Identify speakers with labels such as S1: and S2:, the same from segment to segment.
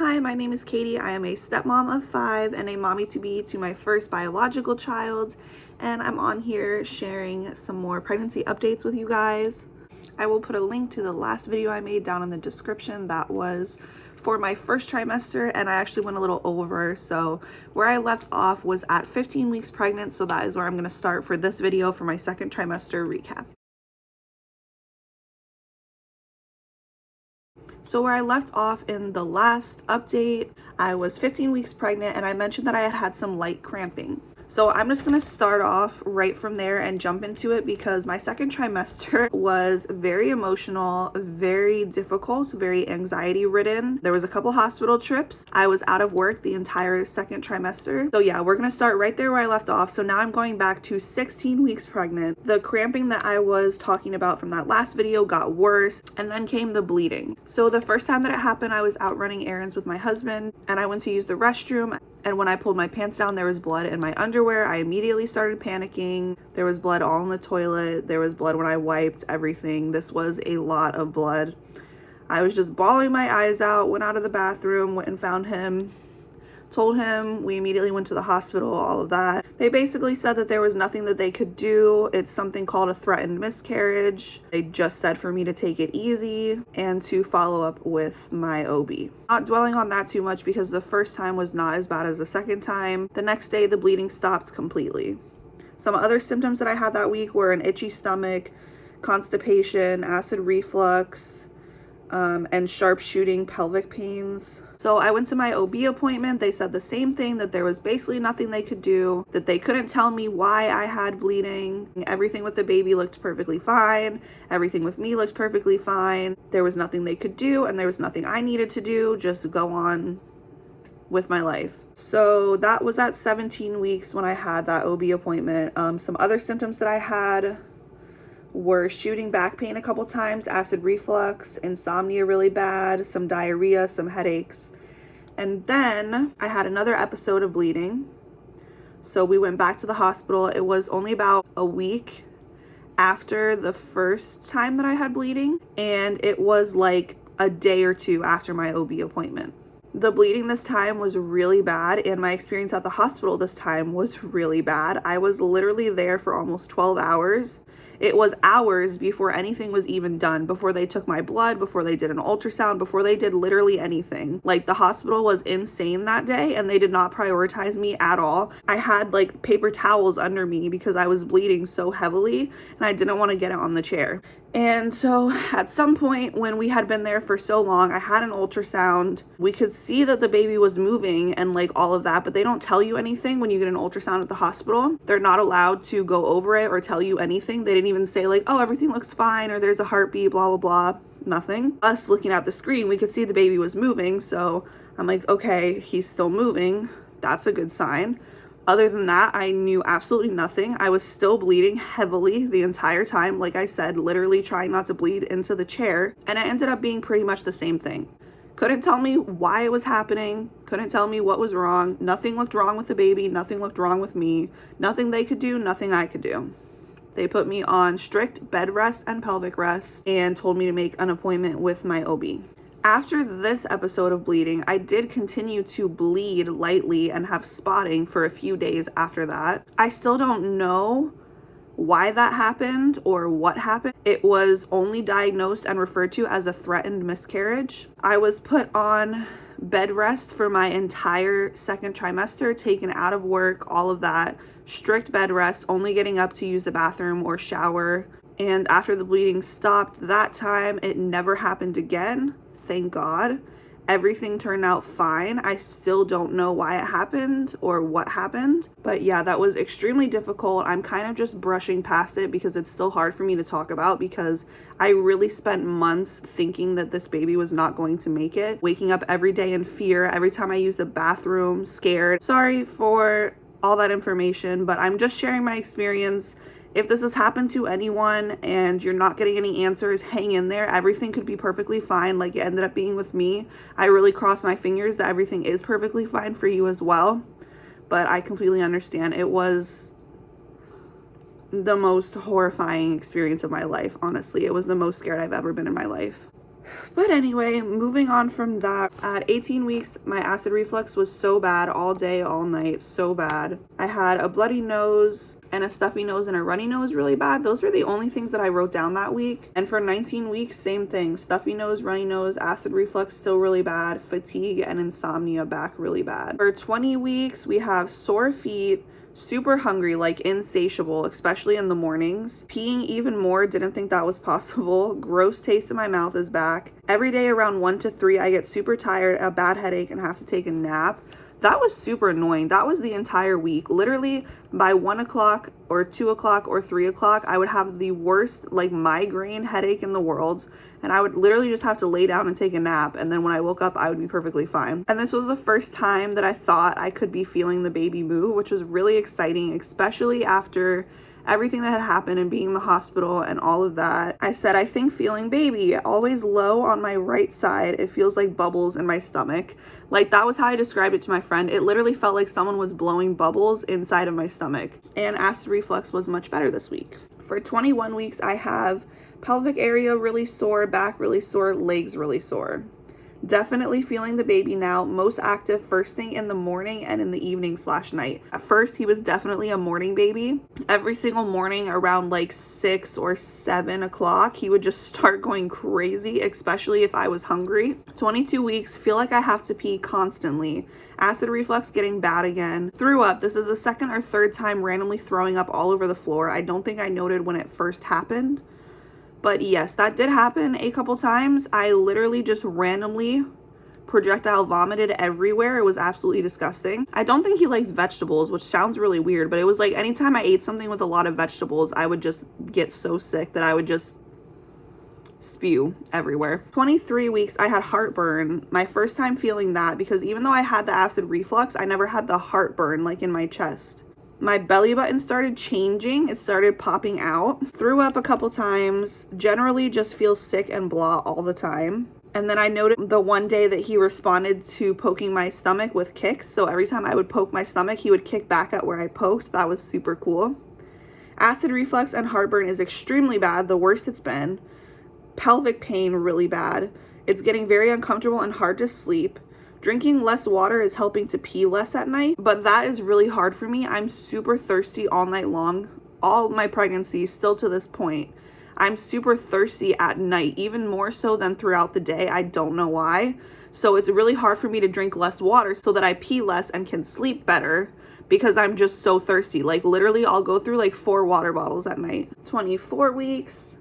S1: Hi, my name is Katie. I am a stepmom of 5 and a mommy-to-be to my first biological child, and I'm on here sharing some more pregnancy updates with you guys. I will put a link to the last video I made down in the description. That was for my first trimester, and I actually went a little over. So where I left off was at 15 weeks pregnant, so that is where I'm going to start for this video for my second trimester recap. So where I left off in the last update, I was 15 weeks pregnant and I mentioned that I had had some light cramping. So I'm just going to start off right from there and jump into it because my second trimester was very emotional, very difficult, very anxiety ridden. There was a couple hospital trips. I was out of work the entire second trimester. So yeah, we're going to start right there where I left off. So now I'm going back to 16 weeks pregnant. The cramping that I was talking about from that last video got worse, and then came the bleeding. So the first time that it happened, I was out running errands with my husband and I went to use the restroom, and when I pulled my pants down, there was blood in my underwear. I immediately started panicking. There was blood all in the toilet. There was blood when I wiped, everything. This was a lot of blood. I was just bawling my eyes out, went out of the bathroom, went and found him, told him. We immediately went to the hospital, all of that. They basically said that there was nothing that they could do. It's something called a threatened miscarriage. They just said for me to take it easy and to follow up with my OB. Not dwelling on that too much because the first time was not as bad as the second time. The next day, the bleeding stopped completely. Some other symptoms that I had that week were an itchy stomach, constipation, acid reflux, and sharp shooting pelvic pains. So I went to my OB appointment. They said the same thing, that there was basically nothing they could do, that they couldn't tell me why I had bleeding. Everything with the baby looked perfectly fine. Everything with me looked perfectly fine. There was nothing they could do, and there was nothing I needed to do, just go on with my life. So that was at 17 weeks when I had that OB appointment. Some other symptoms that I had were shooting back pain a couple times, acid reflux, insomnia really bad, some diarrhea, some headaches. And then I had another episode of bleeding. So we went back to the hospital. It was only about a week after the first time that I had bleeding, and it was like a day or two after my OB appointment. The bleeding this time was really bad, and my experience at the hospital this time was really bad. I was literally there for almost 12 hours. It was hours before anything was even done, before they took my blood, before they did an ultrasound, before they did literally anything. Like, the hospital was insane that day, and they did not prioritize me at all. I had like paper towels under me because I was bleeding so heavily and I didn't want to get it on the chair. And so at some point when we had been there for so long, I had an ultrasound. We could see that the baby was moving and like all of that, but they don't tell you anything when you get an ultrasound at the hospital. They're not allowed to go over it or tell you anything. They didn't even say like, oh, everything looks fine, or there's a heartbeat, blah, blah, blah. Nothing. Us looking at the screen, we could see the baby was moving. So I'm like, okay, he's still moving. That's a good sign. Other than that, I knew absolutely nothing. I was still bleeding heavily the entire time. Like I said, literally trying not to bleed into the chair. And it ended up being pretty much the same thing. Couldn't tell me why it was happening. Couldn't tell me what was wrong. Nothing looked wrong with the baby. Nothing looked wrong with me. Nothing they could do. Nothing I could do. They put me on strict bed rest and pelvic rest and told me to make an appointment with my OB. After this episode of bleeding, I did continue to bleed lightly and have spotting for a few days after that. I still don't know why that happened or what happened. It was only diagnosed and referred to as a threatened miscarriage. I was put on bed rest for my entire second trimester, taken out of work, all of that. Strict bed rest, only getting up to use the bathroom or shower. And after the bleeding stopped that time, it never happened again. Thank God. Everything turned out fine. I still don't know why it happened or what happened. But yeah, that was extremely difficult. I'm kind of just brushing past it because it's still hard for me to talk about, because I really spent months thinking that this baby was not going to make it. Waking up every day in fear. Every time I use the bathroom, scared. Sorry for all that information, but I'm just sharing my experience. If this has happened to anyone and you're not getting any answers, hang in there. Everything could be perfectly fine like it ended up being with me. I really cross my fingers that everything is perfectly fine for you as well. But I completely understand. It was the most horrifying experience of my life, honestly. It was the most scared I've ever been in my life. But anyway, moving on from that, at 18 weeks, my acid reflux was so bad all day, all night, so bad. I had a bloody nose and a stuffy nose and a runny nose really bad. Those were the only things that I wrote down that week. And for 19 weeks, same thing. Stuffy nose, runny nose, acid reflux still really bad, fatigue and insomnia back really bad. For 20 weeks, we have sore feet, super hungry, like insatiable, especially in the mornings. Peeing even more, didn't think that was possible. Gross taste in my mouth is back. Every day around 1 to 3, I get super tired, a bad headache, and have to take a nap. That was super annoying. That was the entire week. Literally by 1 o'clock or 2 o'clock or 3 o'clock, I would have the worst like migraine headache in the world. And I would literally just have to lay down and take a nap. And then when I woke up, I would be perfectly fine. And this was the first time that I thought I could be feeling the baby move, which was really exciting, especially after everything that had happened and being in the hospital and all of that. I said, I think feeling baby, always low on my right side. It feels like bubbles in my stomach. Like that was how I described it to my friend. It literally felt like someone was blowing bubbles inside of my stomach. And acid reflux was much better this week. For 21 weeks, I have pelvic area really sore, back really sore, legs really sore. Definitely feeling the baby now, most active first thing in the morning and in the evening/night. At first, he was definitely a morning baby. Every single morning around like 6 or 7 o'clock, he would just start going crazy, especially if I was hungry. 22 weeks, feel like I have to pee constantly. Acid reflux getting bad again. Threw up. This is the second or third time randomly throwing up all over the floor. I don't think I noted when it first happened. But yes, that did happen a couple times. I literally just randomly projectile vomited everywhere. It was absolutely disgusting. I don't think he likes vegetables, which sounds really weird, but it was like anytime I ate something with a lot of vegetables, I would just get so sick that I would just spew everywhere. 23 weeks, I had heartburn. My first time feeling that, because even though I had the acid reflux, I never had the heartburn like in my chest. My belly button started changing. It started popping out. Threw up a couple times. Generally just feel sick and blah all the time. And then I noted the one day that he responded to poking my stomach with kicks. So every time I would poke my stomach, he would kick back at where I poked. That was super cool. Acid reflux and heartburn is extremely bad. The worst it's been. Pelvic pain really bad. It's getting very uncomfortable and hard to sleep. Drinking less water is helping to pee less at night, but that is really hard for me. I'm super thirsty all night long, all my pregnancy, still to this point. I'm super thirsty at night, even more so than throughout the day. I don't know why. So it's really hard for me to drink less water so that I pee less and can sleep better because I'm just so thirsty. Like literally I'll go through like 4 water bottles at night. 24 weeks,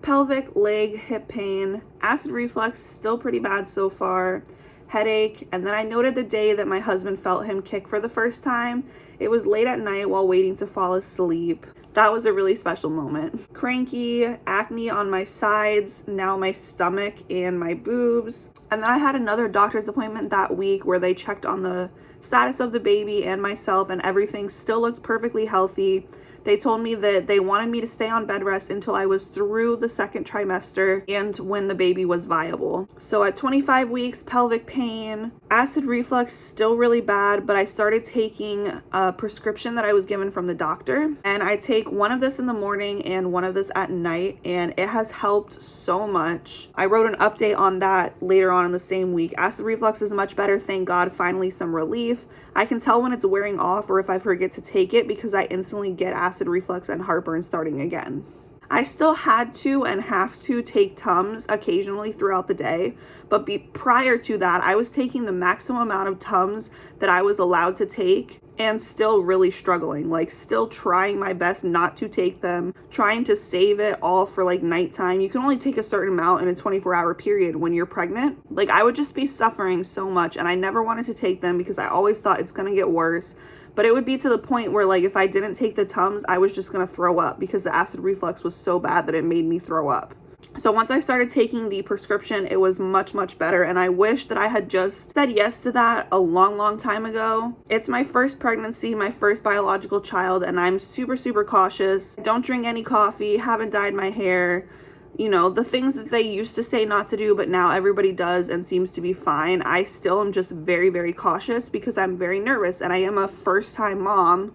S1: pelvic, leg, hip pain, acid reflux, still pretty bad so far. Headache. And then I noted the day that my husband felt him kick for the first time. It was late at night while waiting to fall asleep. That was a really special moment. Cranky, acne on my sides, now my stomach and my boobs. And then I had another doctor's appointment that week where they checked on the status of the baby and myself, and everything still looked perfectly healthy. They told me that they wanted me to stay on bed rest until I was through the second trimester and when the baby was viable. So at 25 weeks, pelvic pain, acid reflux still really bad, but I started taking a prescription that I was given from the doctor. And I take one of this in the morning and one of this at night, and it has helped so much. I wrote an update on that later on in the same week. Acid reflux is much better, thank God, finally some relief. I can tell when it's wearing off or if I forget to take it because I instantly get acid reflux and heartburn starting again. I still had to and have to take Tums occasionally throughout the day, but prior to that, I was taking the maximum amount of Tums that I was allowed to take and still really struggling, like still trying my best not to take them, trying to save it all for like nighttime. You can only take a certain amount in a 24-hour period when you're pregnant. Like I would just be suffering so much, and I never wanted to take them because I always thought it's gonna get worse. But it would be to the point where like if I didn't take the Tums, I was just gonna throw up because the acid reflux was so bad that it made me throw up. So once I started taking the prescription, it was much, much better. And I wish that I had just said yes to that a long, long time ago. It's my first pregnancy, my first biological child, and I'm super, super cautious. Don't drink any coffee, haven't dyed my hair. You know, the things that they used to say not to do, but now everybody does and seems to be fine. I still am just very, very cautious because I'm very nervous, and I am a first-time mom,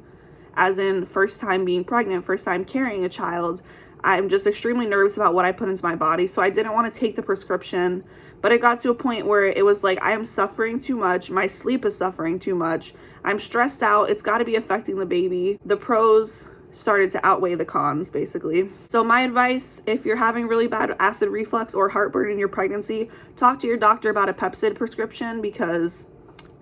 S1: as in first time being pregnant, first time carrying a child. I'm just extremely nervous about what I put into my body, so I didn't want to take the prescription. But it got to a point where it was like, I am suffering too much. My sleep is suffering too much. I'm stressed out. It's got to be affecting the baby. The pros started to outweigh the cons, basically. So my advice, if you're having really bad acid reflux or heartburn in your pregnancy, talk to your doctor about a Pepcid prescription, because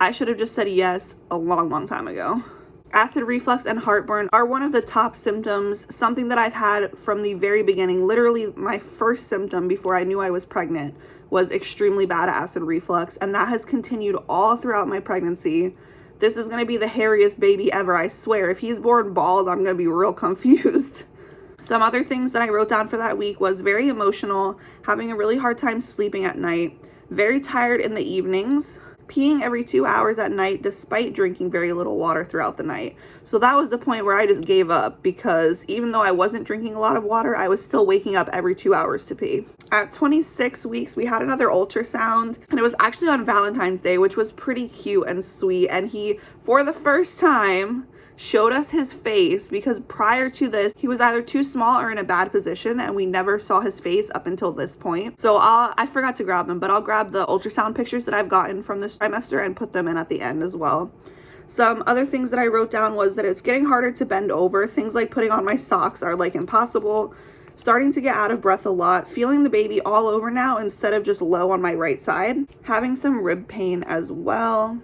S1: I should have just said yes a long time ago. Acid reflux and heartburn are one of the top symptoms, something that I've had from the very beginning. Literally, my first symptom before I knew I was pregnant was extremely bad acid reflux, and that has continued all throughout my pregnancy. This is going to be the hairiest baby ever, I swear. If he's born bald, I'm going to be real confused. Some other things that I wrote down for that week was very emotional, having a really hard time sleeping at night, very tired in the evenings, peeing every 2 hours at night despite drinking very little water throughout the night. So that was the point where I just gave up, because even though I wasn't drinking a lot of water, I was still waking up every 2 hours to pee. At 26 weeks, we had another ultrasound, and it was actually on Valentine's Day, which was pretty cute and sweet. And he, for the first time, showed us his face, because prior to this, he was either too small or in a bad position, and we never saw his face up until this point. So I forgot to grab them, but I'll grab the ultrasound pictures that I've gotten from this trimester and put them in at the end as well. Some other things that I wrote down was that it's getting harder to bend over. Things like putting on my socks are like impossible. Starting to get out of breath a lot. Feeling the baby all over now instead of just low on my right side. Having some rib pain as well.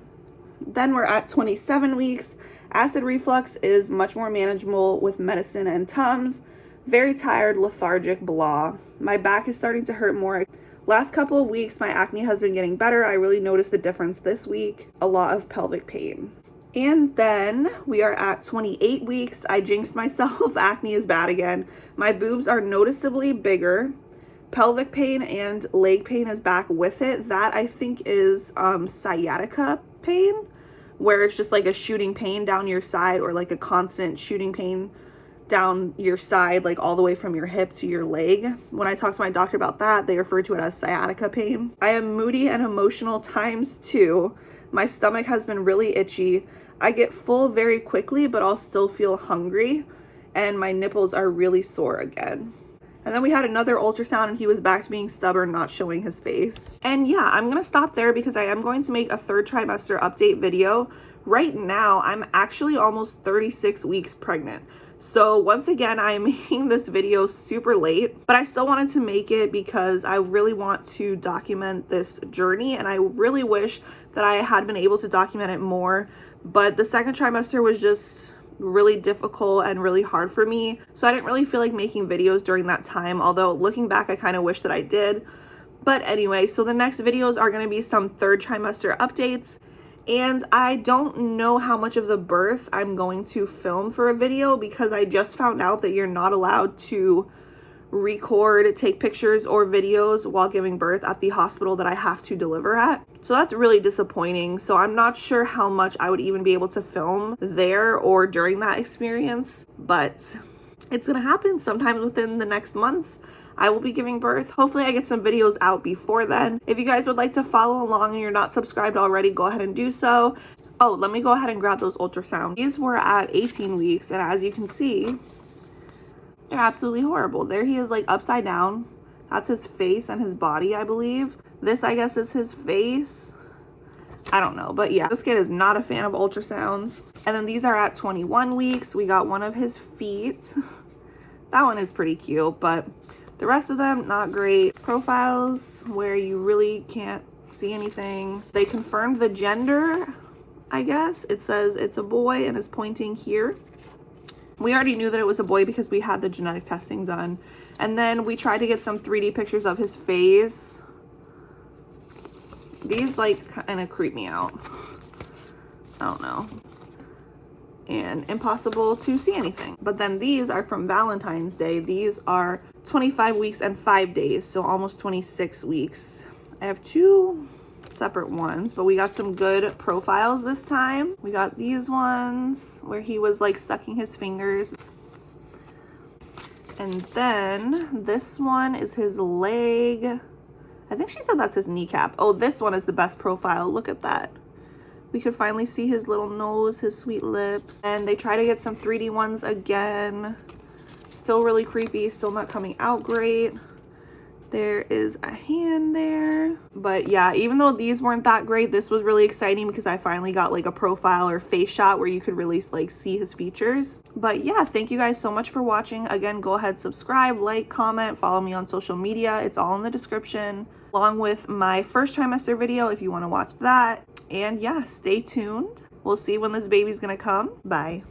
S1: Then we're at 27 weeks. Acid reflux is much more manageable with medicine and Tums. Very tired, lethargic, blah. My back is starting to hurt more. Last couple of weeks, my acne has been getting better. I really noticed the difference this week. A lot of pelvic pain. And then we are at 28 weeks. I jinxed myself. Acne is bad again. My boobs are noticeably bigger. Pelvic pain and leg pain is back with it. That I think is sciatica pain, where it's just like a shooting pain down your side, or like a constant shooting pain down your side, like all the way from your hip to your leg. When I talked to my doctor about that, they refer to it as sciatica pain. I am moody and emotional ×2. My stomach has been really itchy. I get full very quickly, but I'll still feel hungry, and my nipples are really sore again. And then we had another ultrasound, and he was back to being stubborn, not showing his face. And yeah, I'm going to stop there because I am going to make a third trimester update video. Right now, I'm actually almost 36 weeks pregnant. So once again, I'm making this video super late, but I still wanted to make it because I really want to document this journey, and I really wish that I had been able to document it more. But the second trimester was just really difficult and really hard for me, so I didn't really feel like making videos during that time, although looking back I kind of wish that I did. But anyway, so the next videos are going to be some third trimester updates, and I don't know how much of the birth I'm going to film for a video, because I just found out that you're not allowed to record, take pictures or videos while giving birth at the hospital that I have to deliver at. So that's really disappointing. So I'm not sure how much I would even be able to film there or during that experience, but it's gonna happen sometime within the next month. I will be giving birth. Hopefully I get some videos out before then. If you guys would like to follow along and you're not subscribed already, go ahead and do so. Oh, let me go ahead and grab those ultrasounds. These were at 18 weeks, and as you can see, they're absolutely horrible. There he is, like upside down. That's his face and his body, I believe. This, I guess, is his face. I don't know, but yeah, this kid is not a fan of ultrasounds. And then these are at 21 weeks. We got one of his feet. That one is pretty cute, but the rest of them, not great. Profiles where you really can't see anything. They confirmed the gender, I guess. It says it's a boy and is pointing here. We already knew that it was a boy because we had the genetic testing done. And then we tried to get some 3D pictures of his face. These like kind of creep me out. I don't know. And impossible to see anything. But then these are from Valentine's Day. These are 25 weeks and 5 days, so almost 26 weeks. I have two separate ones, but we got some good profiles this time. We got these ones where he was like sucking his fingers. And then this one is his leg. I think she said that's his kneecap. Oh, this one is the best profile. Look at that. We could finally see his little nose, his sweet lips. And they try to get some 3D ones again. Still really creepy, still not coming out great. There is a hand there. But yeah, even though these weren't that great, this was really exciting because I finally got like a profile or face shot where you could really like see his features. But yeah, thank you guys so much for watching. Again, go ahead, subscribe, like, comment, follow me on social media. It's all in the description, along with my first trimester video if you want to watch that. And yeah, stay tuned. We'll see when this baby's gonna come. Bye.